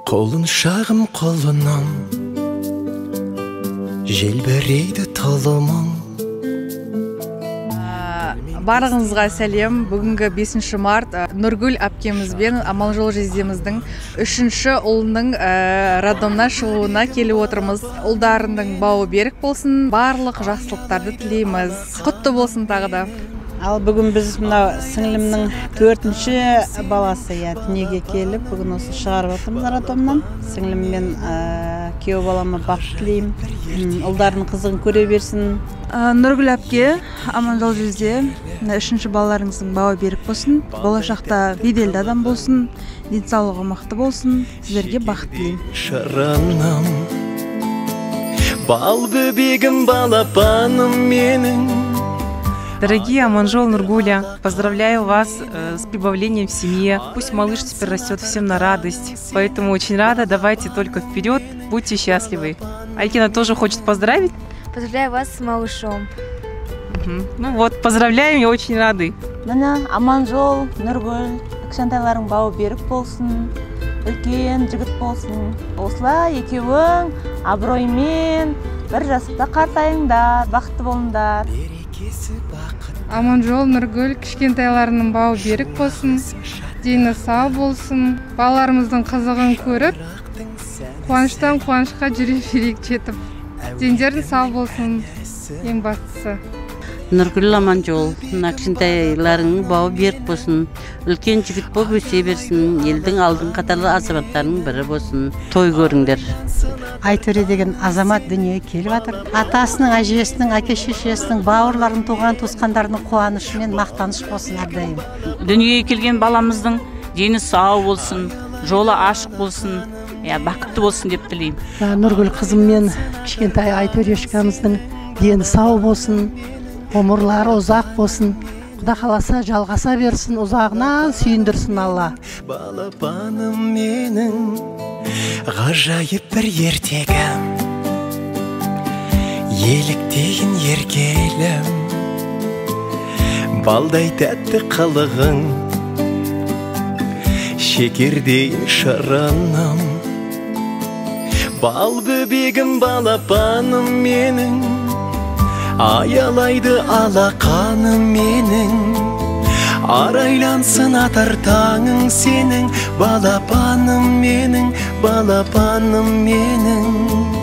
Қолын шағым қолынан желбірейді тұлымың. Барыңызға сәлем. Бүгінгі 5 март Нұргүл әпкемізбен Аманжол жездеміздің 3-ші ұлының роддомнан шығуына келіп отырмыз. Ұлдарының бауы берік болсын, барлық жақсылықтарды тілейміз. Құтты болсын тағы да. Ал бүгін біз мына сіңлімнің 4-ші баласы дүниеге келіп, бүгін осы шығарып отырмыз роддомнан. Сіңліммен күйеу балама бақыт тілеймін. Ұлдарының қызығын көре берсін. Нұргүл әпке, Аманжол жезде, 3-ші балаларыңыздың бауы берік болсын, болашақта беделді адам болсын, денсаулығы мықты болсын, сіздерге бақыт тілеймін. Шараным, бал бөбегім, балапаным менің. Дорогие Аманжол, Нургуля, поздравляю вас с прибавлением в семье. Пусть малыш теперь растет всем на радость. Поэтому очень рада, давайте только вперед, будьте счастливы. Айкина тоже хочет поздравить. Поздравляю вас с малышом. Ну вот, поздравляем, я очень рады. Аманжол, Нургул, кішкентайларың бауы берік болсын, үлкен жігіт болсын. Осылай екеуің абыроймен бір жасықта қартайыңдар, бақытты болыңдар. Аманжол, Нұргүл, кішкентайларының бауы берік болсын, дені сау болсын, балаларымыздың қызығын көріп, қуаныштан қуанышқа жүре берейік жетіп. Дендерін сау болсын, ең бастысы. Нұргүл, Аманжол, кішкентайларының бауы берік болсын, үлкен жігіт болып өсе берсін, елдің алдың қатарлы азаматтарының бірі болсын, той көріңдер. Айтөре деген азамат дүниеге келіп жатыр. Атасының, әжесінің, әке-шешесінің, бауырларының, туған туысқандарының қуанышы мен мақтаныш болсын әрдайым. Дүниеге келген баламыздың дені сау болсын, жолы ашық болсын, бақытты болсын деп тілеймін. Нұргүл қызым мен кішкентай Айтөре ешкеміздің дені сау болсын, ғұмырлары ұзақ болсын. Құда қаласа жалғаса берсін, ұзағынан сүйіндірсін Алла. Балапаным менің, ғажайып бір ертегім, еліктейін еркелім, балдай тәтті қылығың, шекердейін шараным. Бал бөбегім, балапаным менің, аялайды алақаным менің, арайлансын атар таңың сенің, балапаным менің, балапаным менің.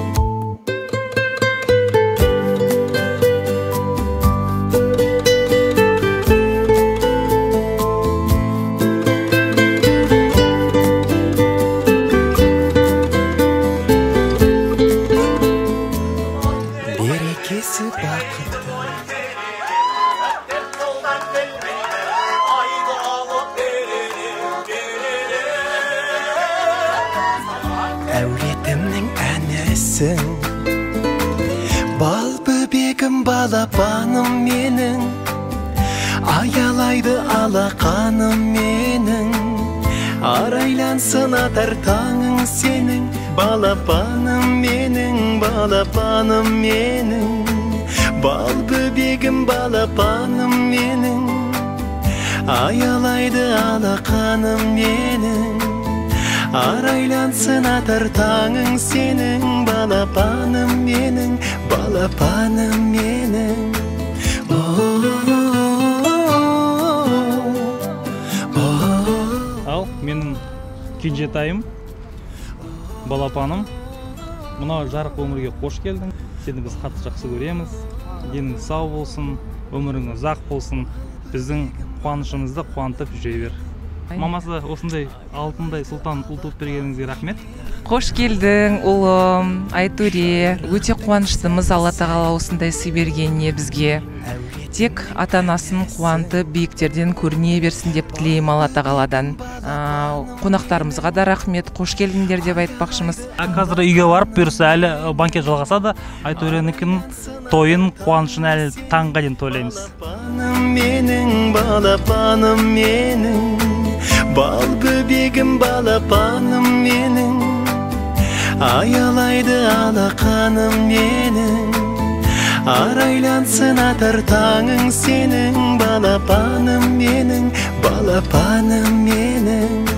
Берекесі бақытты. Әулетімнің әнісің, бал бөбегім, балапаным менің, аялайды алақаным менің, арайлансын атар таңың сенің, балапаным менің, балапаным менің. Бал бөбегім, балапаным менің, аялайды алақаным менің, арайлансын атар таңың сенің, балапаным менің, балапаным менің. Ал менің кенжетайым, балапаным, мынау жарық өмірге қош келдің. Сені біз қатты жақсы көреміз. Денің сау болсын, өмірің ұзақ болсын. Біздің қуанышымызды қуантып жүре бер. Мамасы осындай алтындай сұлтан ұл туып бергеніңізге рахмет. Қош келдің, ұлым, Айтөре. Өте қуаныштымыз Алла тағала осындай сый бергеніне бізге. Тек ата-анасын қуантып, биіктерден көріне берсін деп тілеймін Алла тағаладан. Қонақтарымызға да рахмет, қош келдіңдер деп айтпақшымыз. Қазір үйге барып, бұйырса әлі банкет жалғасады. Айтөренікін тойын, қуанышын әлі таңға дейін тойлаймыз. Балапаным менің, бал бөбегім, балапаным менің, аялайды алақаным менің, арайлансын атар таңың сенің, балапаным менің, балапаным менің.